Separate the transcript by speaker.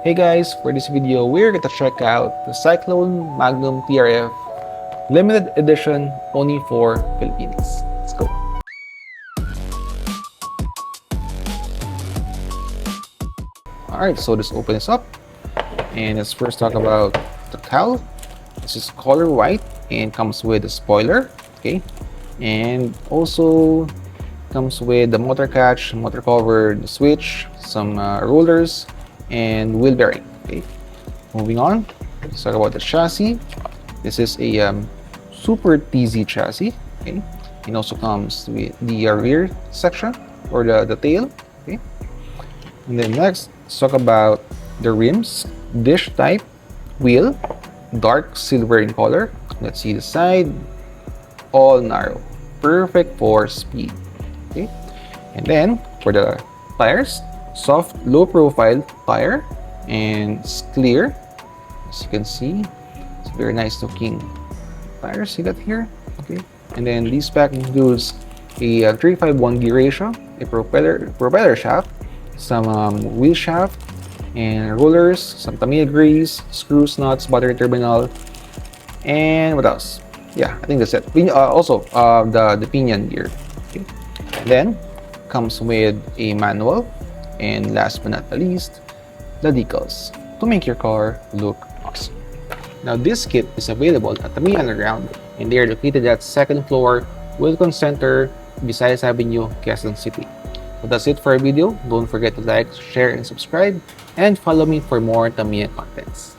Speaker 1: Hey guys, for this video, we're going to check out the Cyclone Magnum TRF limited edition only for Philippines. Let's go. Alright, so let's open this up. And let's first talk about the cowl. This is color white and comes with a spoiler. Okay. And also comes with the motor catch, motor cover, the switch, some rollers, and wheel bearing. Okay, moving on, let's talk about the chassis. This is a super TZ chassis. Okay, it also comes with the rear section or the tail. Okay, and then next, let's talk about the rims. Dish type wheel, dark silver in color. Let's see the side, all narrow, perfect for speed. Okay, and then for the tires, soft low profile tire, and it's clear, as you can see. It's very nice looking tires. See that here? Okay, and then this pack includes a 351 gear ratio, a propeller shaft, some wheel shaft and rollers, some Tamiya grease, screws, nuts, battery terminal, and what else? Yeah, I think that's it. Also the pinion gear. Okay. Then comes with a manual, and last but not the least, the decals to make your car look awesome. Now this kit is available at Tamiya Underground, and they are located at 2nd floor, Wilcon Center, Visayas Avenue, Quezon City. So that's it for our video. Don't forget to like, share, and subscribe, and follow me for more Tamiya contents.